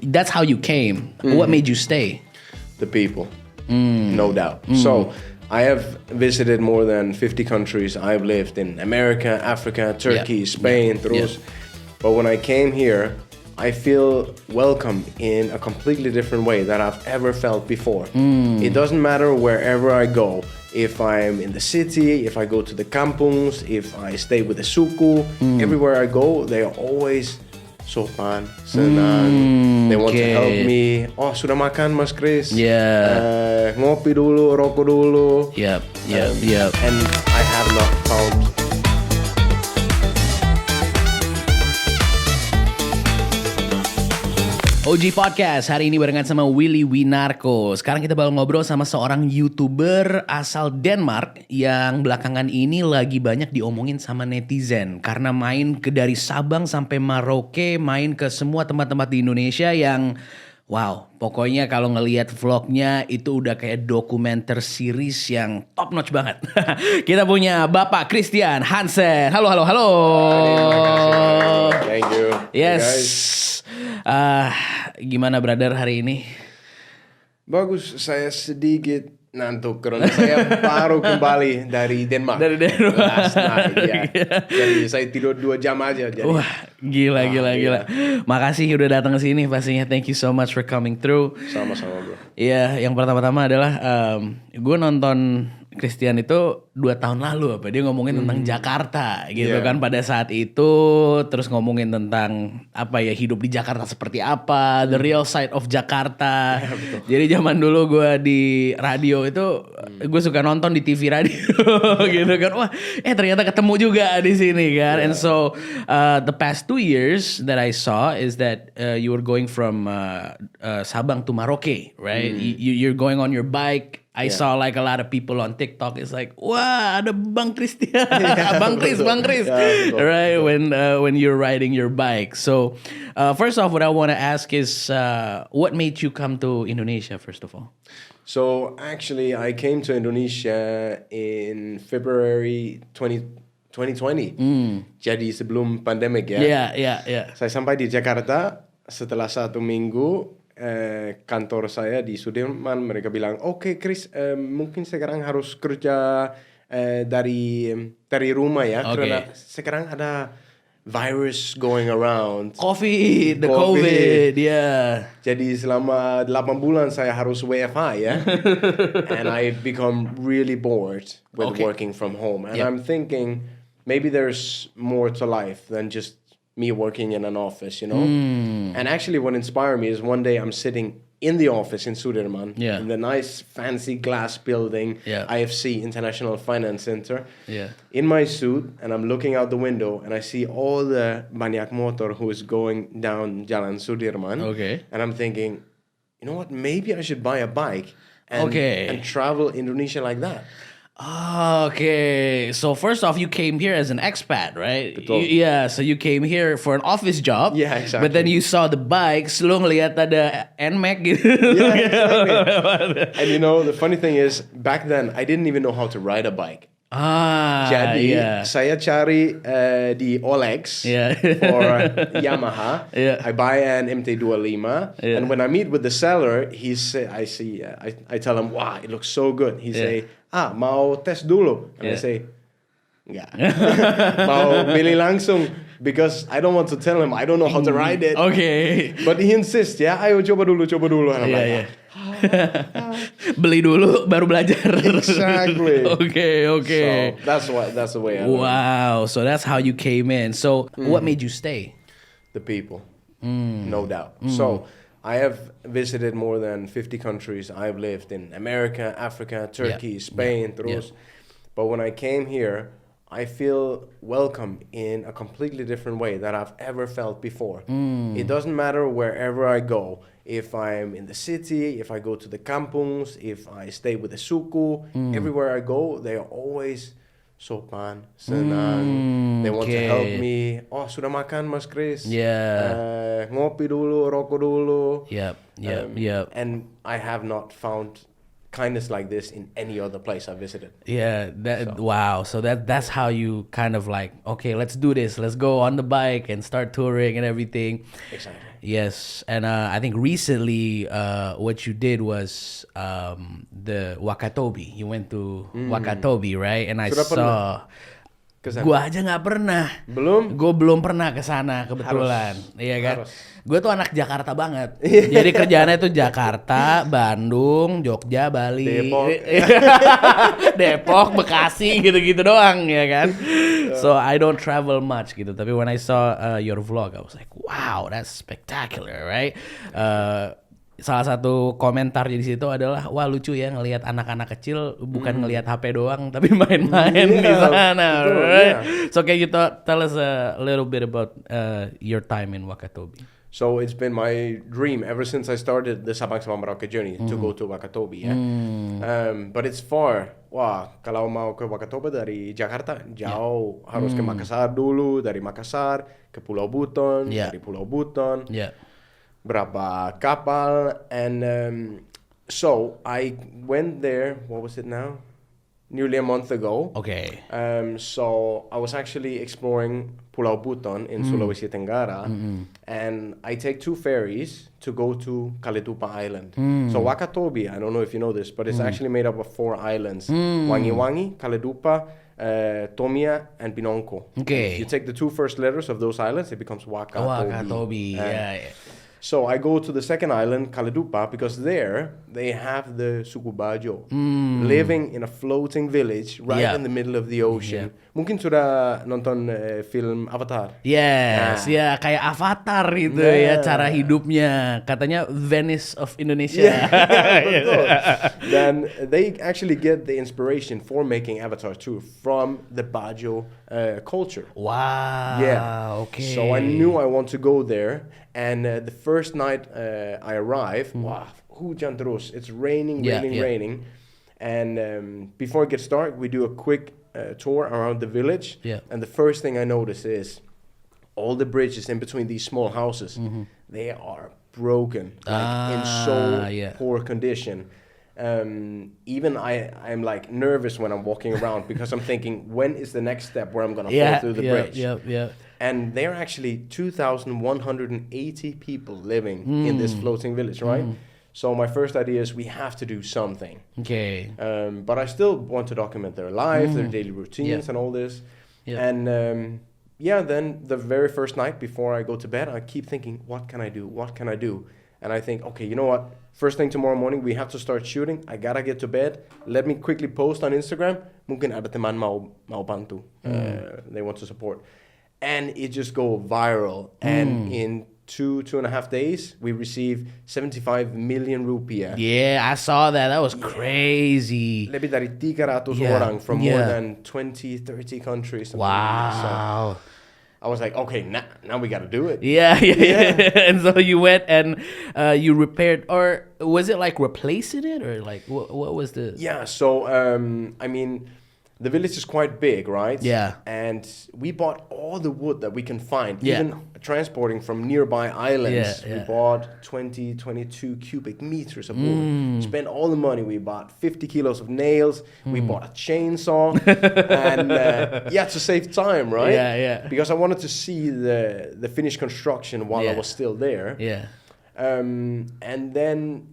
That's how you came. What made you stay? The people, no doubt. So I have visited more than 50 countries. I've lived in America, Africa, Turkey, Spain, terus. But when I came here, I feel welcome in a completely different way that I've ever felt before. It doesn't matter wherever I go. If I'm in the city, if I go to the kampungs, if I stay with the suku, everywhere I go, they are always sopan, senang. They want to help me. Oh, sudah makan, Mas Chris? Ngopi dulu, rokok dulu. And I have not found. OG Podcast hari ini barengan sama Willy Winarko. Sekarang kita bakal ngobrol sama seorang YouTuber asal Denmark yang belakangan ini lagi banyak diomongin sama netizen karena main ke dari Sabang sampai Merauke, main ke semua tempat-tempat di Indonesia yang wow, pokoknya kalau ngelihat vlognya itu udah kayak dokumenter series yang top notch banget. Kita punya Bapak Kristian Hansen. Halo. Thank you. Yes. Hey guys. Gimana brother hari ini? Bagus, saya sedikit ngantuk karena saya baru kembali dari Denmark. Last night, ya. Jadi saya tidur 2 jam aja. Jadi. Wah, gila. Makasih udah datang ke sini pastinya. Thank you so much for coming through. Sama-sama bro. Iya, yang pertama-tama adalah gue nonton Kristian itu 2 tahun lalu dia ngomongin tentang Jakarta gitu kan pada saat itu, terus ngomongin tentang hidup di Jakarta seperti apa, the real side of Jakarta. Jadi zaman dulu gue di radio itu gue suka nonton di TV radio gitu kan, wah ternyata ketemu juga di sini kan. And so the past 2 years that I saw is that you were going from Sabang to Merauke, right? You're going on your bike. I saw like a lot of people on TikTok. It's like, wah, ada Bang Kristian, Bang Chris, right? When you're riding your bike. So, first off, what I want to ask is, what made you come to Indonesia? First of all. So actually, I came to Indonesia in February 2020. Jadi sebelum pandemic ya. Yeah. Saya sampai di Jakarta setelah 1 minggu. Kantor saya di Sudirman, mereka bilang, oke, Chris, mungkin sekarang harus kerja dari rumah ya, karena sekarang ada virus going around. COVID, yeah. Jadi selama 8 bulan saya harus WFH ya. And I become really bored with working from home. And I'm thinking, maybe there's more to life than just me working in an office, you know? And actually what inspired me is one day I'm sitting in the office in Sudirman, in the nice fancy glass building, IFC, International Finance Center, in my suit, and I'm looking out the window and I see all the banyak motor who is going down Jalan Sudirman. And I'm thinking, you know what, maybe I should buy a bike and travel Indonesia like that. Okay, so first off, you came here as an expat, right? Betul. So you came here for an office job. Yeah, exactly. But then you saw the bikes, lu ngeliat ada NMAX gitu. Yeah, exactly. And you know, the funny thing is, back then, I didn't even know how to ride a bike. Jadi saya cari di OLX or Yamaha. I buy an MT-25, and when I meet with the seller, I tell him, wow, it looks so good. He say, mau tes dulu, and I say, enggak, mau beli langsung, because I don't want to tell him I don't know how to ride it. But he insists, ayo coba dulu. And I'm like, beli dulu baru belajar. Exactly. Okay. So that's the way I learned. Wow. So that's how you came in. So what made you stay? The people, no doubt. So I have visited more than 50 countries. I've lived in America, Africa, Turkey, Spain, terus. But when I came here, I feel welcome in a completely different way that I've ever felt before. It doesn't matter wherever I go. If I'm in the city, if I go to the kampungs, if I stay with the suku, everywhere I go, they are always sopan, senang. They want to help me. Oh, sudah makan, Mas Chris? Ngopi dulu, rokok dulu. And I have not found kindness like this in any other place I visited. Wow. So that's how you kind of like, okay, let's do this. Let's go on the bike and start touring and everything. Exactly. Yes, and I think recently what you did was the Wakatobi. You went to Wakatobi, right? And I Sudah pernah saw. kesana? Gua aja nggak pernah. Belum? Gue belum pernah ke sana kebetulan. Iya kan? Harus. Gue tuh anak Jakarta banget. Jadi kerjaannya tuh Jakarta, Bandung, Jogja, Bali, Depok. Depok, Bekasi gitu-gitu doang ya kan. So I don't travel much gitu. Tapi when I saw your vlog, I was like, wow, that's spectacular, right? Salah satu komentar di situ adalah, wah lucu ya ngelihat anak-anak kecil bukan ngelihat HP doang tapi main-main di sana, betul, right? yeah. So can you tell us a little bit about your time in Wakatobi? So it's been my dream ever since I started the Sabang Sampai Merauke Journey to go to Wakatobi. Yeah? But it's far. Wah, kalau mau ke Wakatobi dari Jakarta jauh, harus ke Makassar dulu, dari Makassar ke Pulau Buton, dari Pulau Buton. Berapa kapal, and so I went there, what was it now? Nearly a month ago. Okay. So I was actually exploring Pulau Buton in Sulawesi Tenggara, and I take 2 ferries to go to Kaledupa Island. So Wakatobi, I don't know if you know this, but it's actually made up of 4 islands. Wangi-Wangi, Kaledupa, Tomia, and Binongko. Okay. And if you take the 2 first letters of those islands, it becomes Wakatobi. Wakatobi, yeah. So I go to the second island, Kaledupa, because there they have the suku Bajo living in a floating village right in the middle of the ocean. Mungkin sudah nonton film Avatar? Yes, ya kayak Avatar itu ya cara hidupnya. Katanya Venice of Indonesia. Betul. Then they actually get the inspiration for making Avatar 2 from the Bajo culture. Wow. Yeah. Okay. So I knew I want to go there. And the first night I arrived, wow, hujan terus. It's raining. And before it gets dark, we do a quick tour around the village. Yeah. And the first thing I notice is all the bridges in between these small houses, they are broken, like in so poor condition. Even I'm like nervous when I'm walking around because I'm thinking, when is the next step where I'm gonna fall through the bridge? And there are actually 2,180 people living in this floating village, right? So my first idea is we have to do something. Okay. But I still want to document their life, their daily routines and all this. And then the very first night before I go to bed, I keep thinking, what can I do? What can I do? And I think, okay, you know what? First thing tomorrow morning, we have to start shooting. I gotta get to bed. Let me quickly post on Instagram. Mungkin ada teman mau bantu. They want to support. And it just go viral. And in 2.5 days, we received 75 million rupiah. Yeah, I saw that. That was crazy. Lebih dari 300 orang from more than 20, 30 countries. Wow. So I was like, okay, now we got to do it. Yeah. And so you went and you repaired, or was it like replacing it, or like what was the? Yeah, so I mean, the village is quite big, right? Yeah. And we bought all the wood that we can find, even transporting from nearby islands. We bought 22 cubic meters of wood. Spent all the money. We bought 50 kilos of nails. We bought a chainsaw. And to save time, right? Yeah. Because I wanted to see the finished construction while I was still there. Yeah. And then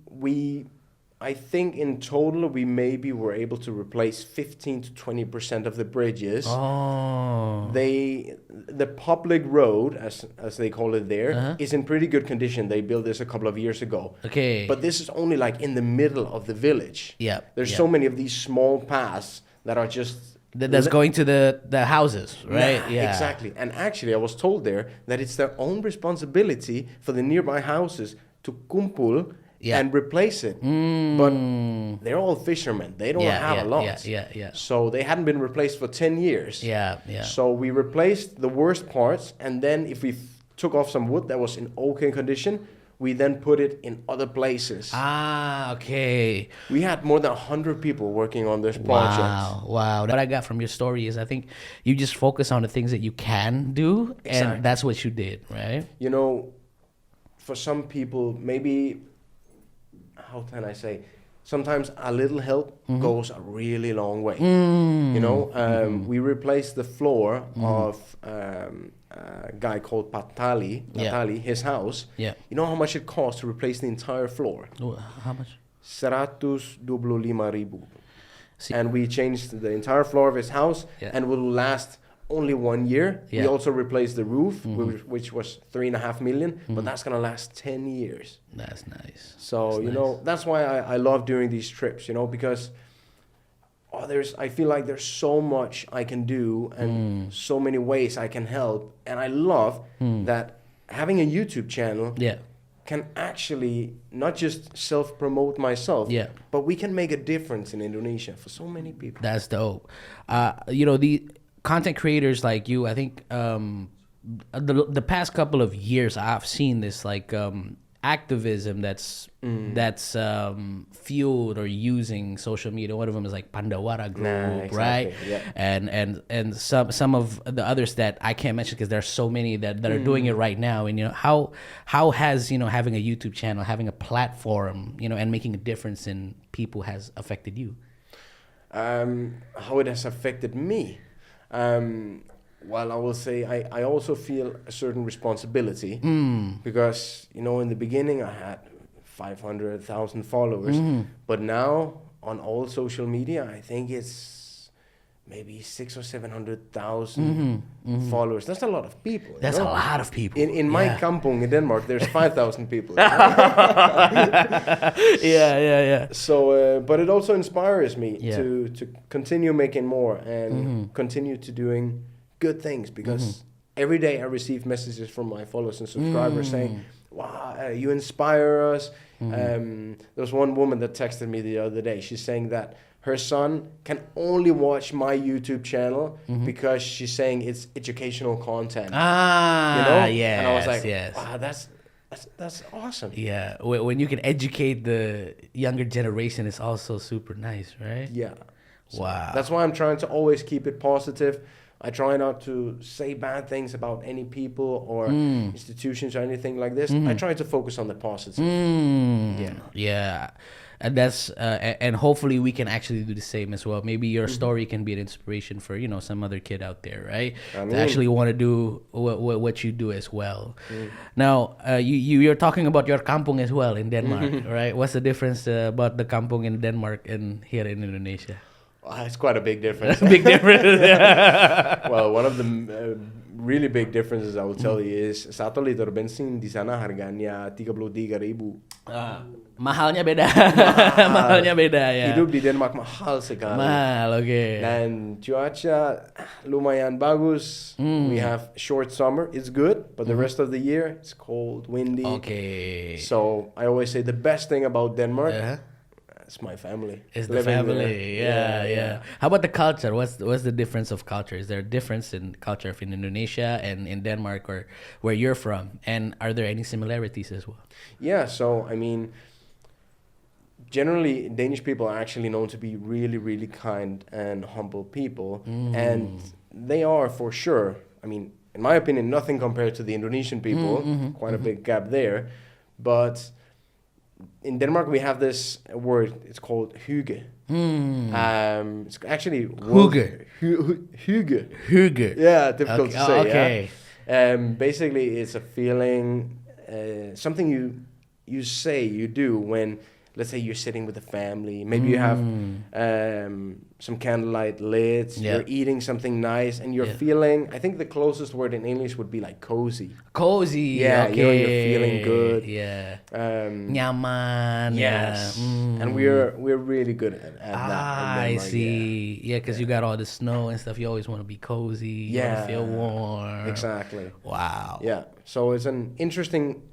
I think in total we maybe were able to replace 15 to 20% of the bridges. Oh. The public road, as they call it there, is in pretty good condition. They built this a couple of years ago. Okay. But this is only like in the middle of the village. Yeah. There's so many of these small paths that are just that's going to the houses, right? Yeah, exactly. And actually, I was told there that it's their own responsibility for the nearby houses to kumpul and replace it. But they're all fishermen. They don't have a lot. Yeah. So they hadn't been replaced for 10 years. Yeah. So we replaced the worst parts, and then if we took off some wood that was in okay condition, we then put it in other places. Okay. We had more than 100 people working on this project. Wow. What I got from your story is I think you just focus on the things that you can do, and that's what you did, right? You know, for some people, maybe, how can I say, sometimes a little help goes a really long way. You know, we replaced the floor of a guy called Natali, his house. Yeah. You know how much it costs to replace the entire floor? How much? 125,000. See- And we changed the entire floor of his house, Yeah. and will last only 1 year. Yeah. We also replaced the roof, which was 3.5 million, but that's gonna last 10 years. That's nice. So That's you nice. know, that's why I love doing these trips, you know, because I feel like there's so much I can do and so many ways I can help, and I love that having a YouTube channel Yeah. can actually not just self-promote myself, Yeah. but we can make a difference in Indonesia for so many people. That's dope. You know, the content creators like you, I think the past couple of years I've seen this like activism that's fueled or using social media. One of them is like Pandawara Group, exactly, right? yeah. And some of the others that I can't mention because there's so many that are doing it right now. And you know, how has, you know, having a YouTube channel, having a platform, you know, and making a difference in people has affected you? How it has affected me. Well, I will say I also feel a certain responsibility because, you know, in the beginning I had 500,000 followers, but now on all social media, I think it's maybe 600,000 or 700,000 followers. That's a lot of people. you That's a know? lot of people. In my kampung in Denmark, there's 5,000 people. Yeah. So, but it also inspires me Yeah. to continue making more and continue to doing good things, because every day I receive messages from my followers and subscribers saying, "Wow, you inspire us." There was one woman that texted me the other day. She's saying that her son can only watch my YouTube channel because she's saying it's educational content. You know? Yes, And I was like, yes. wow, that's awesome. Yeah, when you can educate the younger generation, it's also super nice, right? Yeah. So Wow. That's why I'm trying to always keep it positive. I try not to say bad things about any people or institutions or anything like this. I try to focus on the positive. Yeah. And that's and hopefully we can actually do the same as well. Maybe your story can be an inspiration for, you know, some other kid out there, right? To actually want to do what you do as well. Now, you're talking about your kampung as well in Denmark, right? What's the difference about the kampung in Denmark and here in Indonesia? It's quite a big difference. Big difference. Well, one of the really big differences I will tell you is 1 liter bensin di sana harganya 33.000. Mahalnya beda. Mahalnya beda ya. Hidup di Denmark mahal sekali. Mahal, oke. Dan cuaca lumayan bagus. We have short summer. It's good, but the rest of the year it's cold, windy. Okay. So I always say the best thing about Denmark, it's my family. It's the Living family. there. Yeah. How about the culture? What's the difference of culture? Is there a difference in culture in Indonesia and in Denmark or where you're from? And are there any similarities as well? Yeah, so I mean, generally Danish people are actually known to be really, really kind and humble people, and they are for sure. I mean, in my opinion, nothing compared to the Indonesian people. Quite a big gap there, but in Denmark we have this word. It's called hygge. It's actually Hygge. Hygge. Hygge. Yeah, difficult to say. Okay. Yeah? Basically, it's a feeling, something you say, you do when, let's say, you're sitting with a family. Maybe you have some candlelight lit. Yeah. You're eating something nice, and you're feeling. I think the closest word in English would be like cozy. Cozy. Yeah, okay. you're feeling good. Yeah. Yes, Nyaman. Yeah. and we're really good at that. in I Denmark, see. Yeah, because you got all the snow and stuff. You always want to be cozy. You want to feel warm. Exactly. Wow. Yeah. So it's an interesting,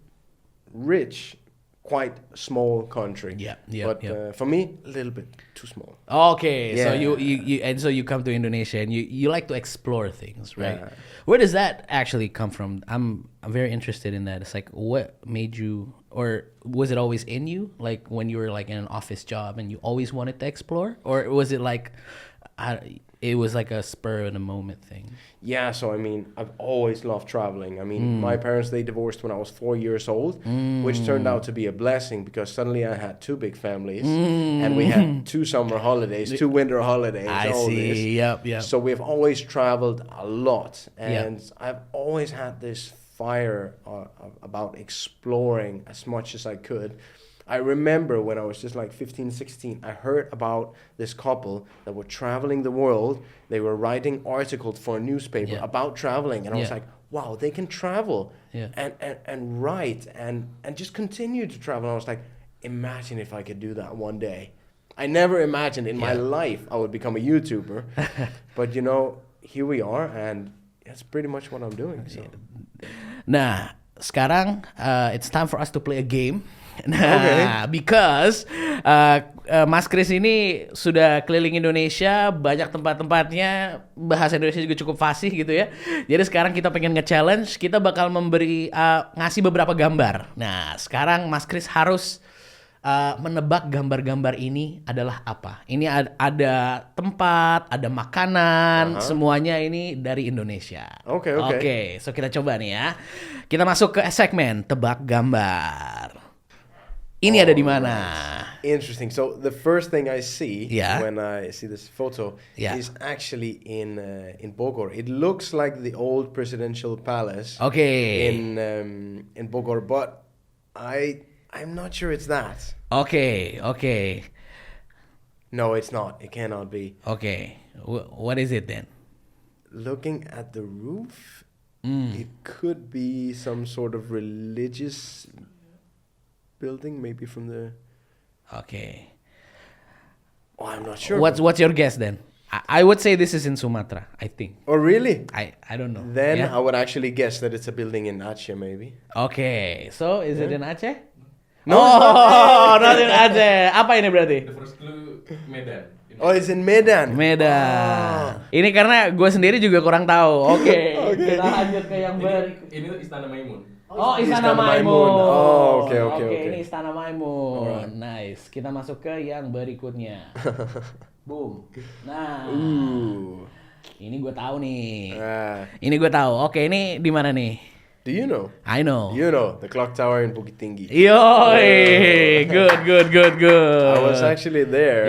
rich, quite small country. Yeah. But for me, a little bit too small. Okay, so Yeah. you come to Indonesia and you like to explore things, right? Yeah. Where does that actually come from? I'm very interested in that. It's like, what made you, or was it always in you, like when you were like in an office job and you always wanted to explore, or was it like it was like a spur of the moment thing? Yeah, so I mean, I've always loved traveling. I mean, my parents, they divorced when I was 4 years old, which turned out to be a blessing because suddenly I had 2 big families and we had 2 summer holidays, 2 winter holidays. I all see. This. Yep. So we've always traveled a lot, and I've always had this fire about exploring as much as I could. I remember when I was just like 15, 16, I heard about this couple that were traveling the world. They were writing articles for a newspaper about traveling. And I was like, wow, they can travel and write and just continue to travel. And I was like, imagine if I could do that one day. I never imagined in my life I would become a YouTuber. But, you know, here we are, and that's pretty much what I'm doing. So. Nah, sekarang it's time for us to play a game. Nah, because Mas Kris ini sudah keliling Indonesia, banyak tempat-tempatnya, bahasa Indonesia juga cukup fasih gitu ya. Jadi sekarang kita pengen nge-challenge, kita bakal ngasih beberapa gambar. Nah, sekarang Mas Kris harus menebak gambar-gambar ini adalah apa. Ini ada tempat, ada makanan, semuanya ini dari Indonesia. Oke, so kita coba nih ya. Kita masuk ke segmen tebak gambar. Ini ada di mana? Interesting. So the first thing I see when I see this photo is actually in Bogor. It looks like the old presidential palace. In Bogor, but I'm not sure it's that. Okay. No, it's not. It cannot be. Okay. What is it then? Looking at the roof, it could be some sort of religious building, maybe from the... Okay. Oh, I'm not sure. What's your guess then? I would say this is in Sumatra, I think. Oh, really? I don't know. Then I would actually guess that it's a building in Aceh, maybe. Okay. So, is it in Aceh? No, not in Aceh. Apa ini berarti? The first clue, Medan. Oh, it's in Medan. Ini karena gue sendiri juga kurang tahu. Oke. Kita lanjut ke yang Ini Istana Maimun. Oh, Istana Maimun. Oh, oke. Ini Istana Maimun. Nice. Kita masuk ke yang berikutnya. Boom. Nah. Ini gue tahu nih. Ini gue tahu. Oke, ini di mana nih? Do you know? I know. You know, the clock tower in Bukit Tinggi. Yoi! Good. I was actually there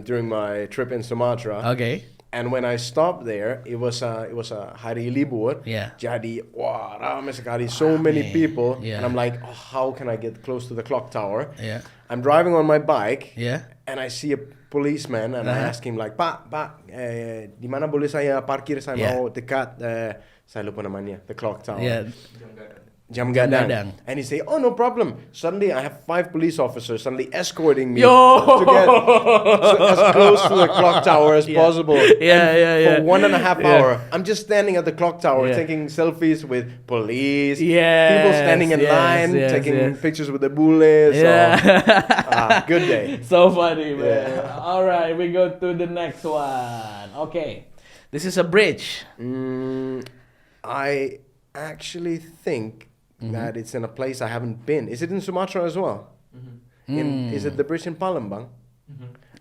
during my trip in Sumatra. Okay. And when I stopped there, it was a hari libur. Yeah. Jadi, wah, ramai sekali, so many people. Yeah. And I'm like, oh, how can I get close to the clock tower? Yeah. I'm driving on my bike. Yeah. And I see a policeman, and I ask him like, Pak, di mana boleh saya parkir? Saya mau dekat, saya lupa namanya, the clock tower. Yeah. Jam gadang. And he say, oh, no problem. Suddenly I have 5 police officers suddenly escorting me Yo! to get as close to the clock tower as possible. Yeah. For 1.5 hour, I'm just standing at the clock tower taking selfies with police, people standing in line, taking pictures with the bullets. Yeah. So, good day. So funny, man. All right, we go to the next one. Okay. This is a bridge. I actually think that it's in a place I haven't been. Is it in Sumatra as well? Is it the bridge in Palembang?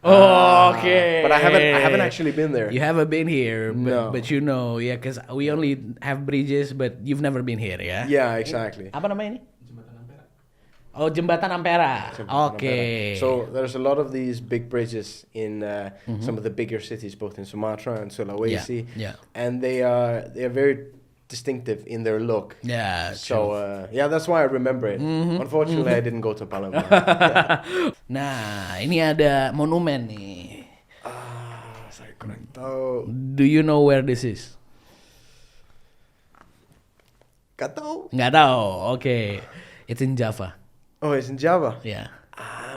Okay. But I haven't actually been there. You haven't been here, No. but you know, because we only have bridges, but you've never been here, ya? Yeah, exactly. Apa namanya ini? Jembatan Ampera. Oh, Jembatan Ampera. Okay. So there's a lot of these big bridges in some of the bigger cities, both in Sumatra and Sulawesi. Yeah. And they are very distinctive in their look. Yeah. So that's why I remember it. Unfortunately, I didn't go to Palembang. Nah, ini ada monumen nih. Saya kurang tahu. Do you know where this is? Gak tahu. Nggak tahu. Okay. It's in Java. Oh, it's in Java. Yeah.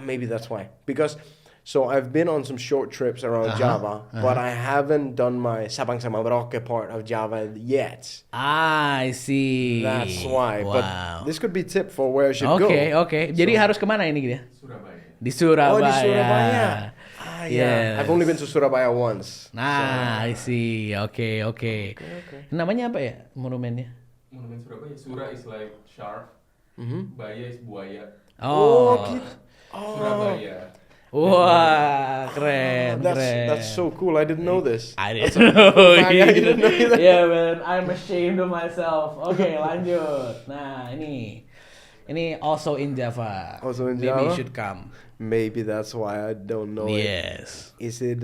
Maybe that's why. Because so I've been on some short trips around Java, but I haven't done my Sabang Sampai Merauke part of Java yet. I see. That's why. Wow. But this could be tip for where I should go. Okay. Jadi harus kemana ini dia? Surabaya. Di Surabaya. Oh, di Surabaya. Yes. I've only been to Surabaya once. Nah, I see. Okay. Namanya apa ya monumennya? Monumen Surabaya. Sura is like shark. Baya is buaya. Oh. Surabaya. Wah, keren, That's so cool. I didn't know this. I didn't know. fact, I didn't know that. Yeah, man, I'm ashamed of myself. Oke, lanjut. Nah, ini also in Java. Also in Maybe Java? you should come. Maybe that's why I don't know it. Yes. Is it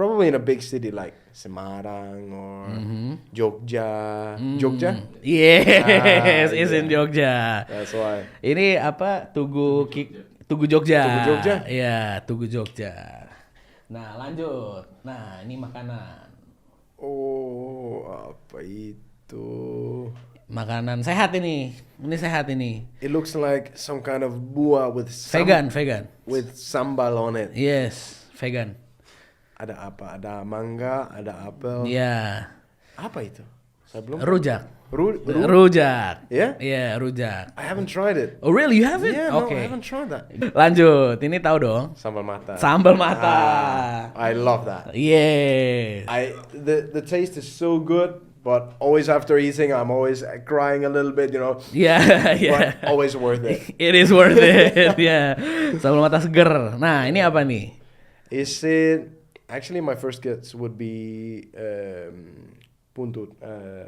probably in a big city like Semarang or Jogja? Jogja? Yes, it's in yeah. Jogja. That's why. Ini apa? Tugu Jogja. Tugu Jogja? Iya, Tugu Jogja. Nah, lanjut. Nah, ini makanan. Oh, apa itu? Makanan sehat ini. Ini sehat ini. It looks like some kind of buah with Vegan. with sambal on it. Yes, vegan. Ada apa? Ada mangga, ada apel. Iya. Apa itu? Saya belum. Rujak. Rujak. Yeah? Yeah? Yeah, rujak. I haven't tried it. Oh, really? You haven't? Yeah, no, Okay. I haven't tried that. Lanjut. Ini tahu dong. Sambal mata. Sambal mata. I love that. Yes. The taste is so good, but always after eating, I'm always crying a little bit, you know. Yeah, yeah. But always worth it. It is worth it. Yeah. Sambal mata seger. Nah, ini apa nih? Is it actually my first guess would be puntut,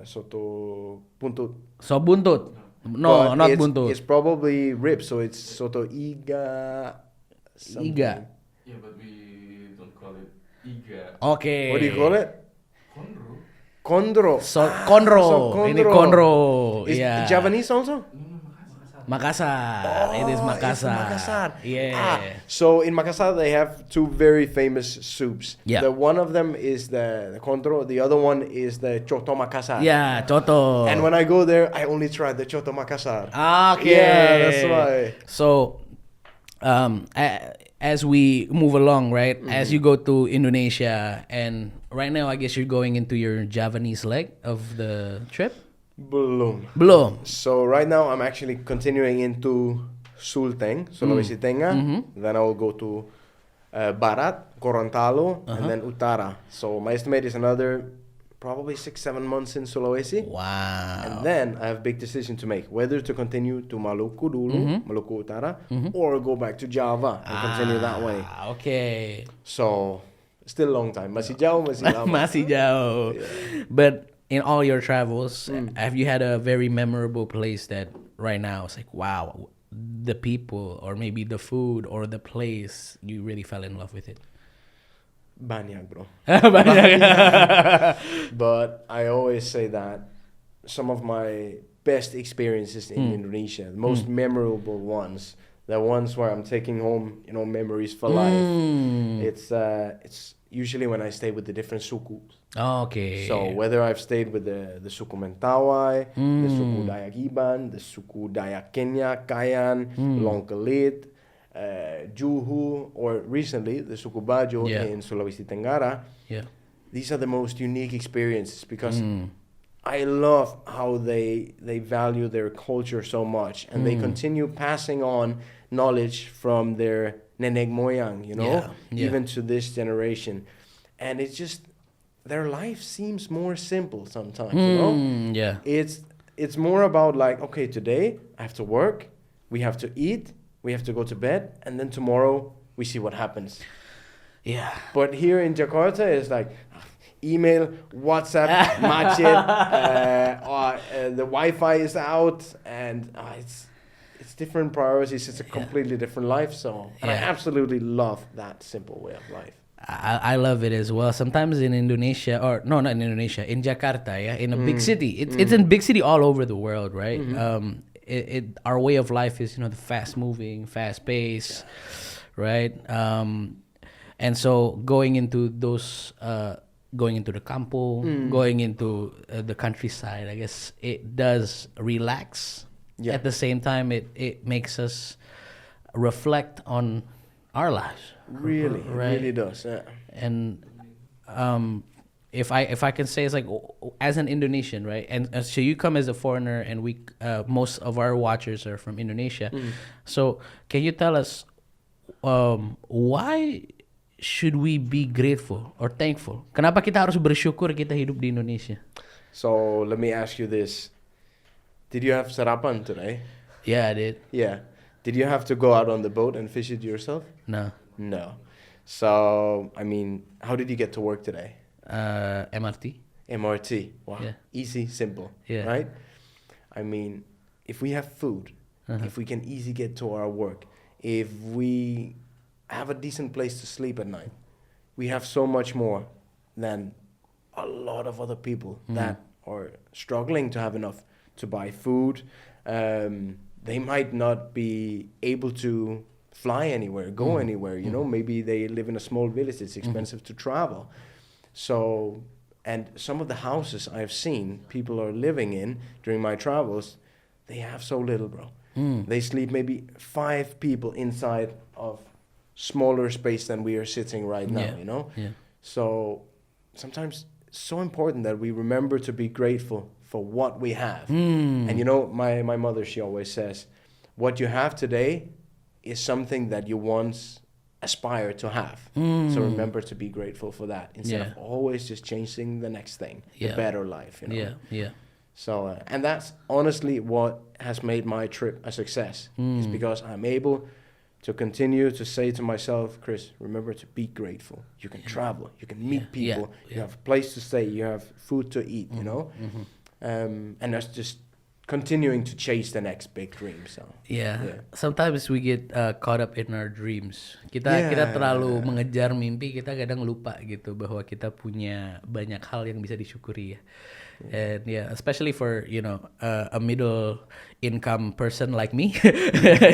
soto puntut. So buntut. No, But not it's, buntut. It's probably ribs, so it's soto iga. Something. Iga. Yeah, but we don't call it iga. Oke. What do you call it? Konro? Kondro. Konro. So, Ini konro. Is Iya. Javanese also? Makassar. It is Oh, Makassar. it's Makassar. Yeah. So in Makassar they have two very famous soups. Yeah. The one of them is the kondro, the other one is the choto Makassar. Yeah, coto. And when I go there, I only try the choto Makassar. Okay. Yeah, that's why. So, as we move along, right? As you go to Indonesia, and right now, I guess you're going into your Javanese leg of the trip. Belum. So right now I'm actually continuing into Sulteng, Sulawesi Tengah. Then I will go to Barat, Gorontalo, and then Utara. So my estimate is another probably 6-7 months in Sulawesi. Wow. And then I have a big decision to make, whether to continue to Maluku dulu, Maluku Utara, or go back to Java and continue that way. Okay. So still a long time. Masih jauh, masih lama. Masih jauh. Yeah. But in all your travels, have you had a very memorable place that right now it's like, wow, the people or maybe the food or the place, you really fell in love with it? Banyak, bro. Banyak. But I always say that some of my best experiences in Indonesia, the most memorable ones, the ones where I'm taking home, memories for life. It's usually when I stay with the different sukus. Okay. So whether I've stayed with the suku Mentawai, the suku Dayak Iban, the suku Dayak Kenya, Kayan, Longkelit, Juhu, or recently the suku Bajo in Sulawesi Tenggara. Yeah. These are the most unique experiences because I love how they value their culture so much, and they continue passing on knowledge from their nenek moyang, even to this generation. And it's just, their life seems more simple sometimes, Yeah. It's more about like, okay, today I have to work, we have to eat, we have to go to bed, and then tomorrow we see what happens. Yeah. But here in Jakarta, it's like email, WhatsApp, macet, the Wi-Fi is out, and it's different priorities. It's a completely different life. So and I absolutely love that simple way of life. I love it as well. Sometimes in Indonesia, or no, not in Indonesia, in Jakarta, in a big city. It's in big city all over the world, right? Our way of life is, the fast moving, fast pace, right? And so going into those, going into the kampung, going into the countryside, I guess it does relax. Yeah. At the same time, it makes us reflect on our lives. Really, Right. it really does. Yeah. And if I can say, it's like, as an Indonesian, right? And so you come as a foreigner, and we most of our watchers are from Indonesia. So can you tell us why should we be grateful or thankful? Kenapa kita harus bersyukur kita hidup di Indonesia? So let me ask you this: did you have sarapan today? Yeah, I did. Yeah. Did you have to go out on the boat and fish it yourself? No. No. So, I mean, how did you get to work today? MRT. MRT. Wow. Yeah. Easy, simple. Yeah. Right? I mean, if we have food, if we can easily get to our work, if we have a decent place to sleep at night, we have so much more than a lot of other people that are struggling to have enough to buy food. They might not be able to fly anywhere, go anywhere, you know, maybe they live in a small village, it's expensive to travel. So, and some of the houses I've seen people are living in during my travels, they have so little, bro. They sleep maybe 5 people inside of smaller space than we are sitting right now, you know? Yeah. So sometimes it's so important that we remember to be grateful for what we have. And you know, my mother, she always says, what you have today is something that you once aspire to have. So remember to be grateful for that instead of always just chasing the next thing, the better life, you know? Yeah. So, and that's honestly what has made my trip a success. Is because I'm able to continue to say to myself, Chris, remember to be grateful. You can travel, you can meet people, you have a place to stay, you have food to eat, you know? And that's just continuing to chase the next big dream. So sometimes we get caught up in our dreams. Kita terlalu mengejar mimpi, kita kadang lupa gitu bahwa kita punya banyak hal yang bisa disyukuri ya. And especially for a middle income person like me,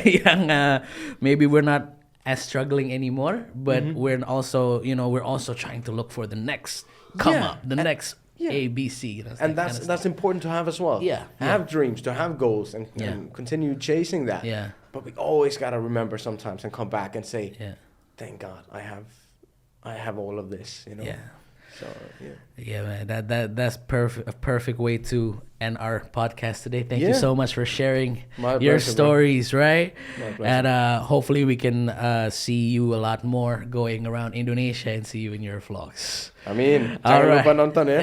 yang maybe we're not as struggling anymore, but we're also trying to look for the next come up, the next A, B, C. And that's important to have as well. Have dreams, to have goals, and continue chasing that. But we always gotta remember sometimes and come back and say, thank God I have all of this, you know. So man, that's a perfect way to end our podcast today. Thank you so much for sharing your stories, right? And hopefully we can see you a lot more going around Indonesia and see you in your vlogs. Amin. Jangan lupa nonton ya.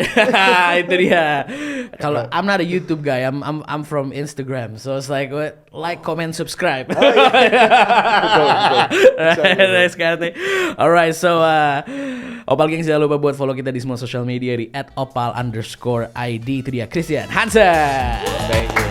Itu dia. Kalau I'm not a YouTube guy, I'm from Instagram, so it's like like, comment, subscribe. Betul. Nice kind of thing. Alright, so Opal Gang, jangan lupa buat follow kita di semua social media di @opal_id. Itu dia Kristian Hansen. Thank you.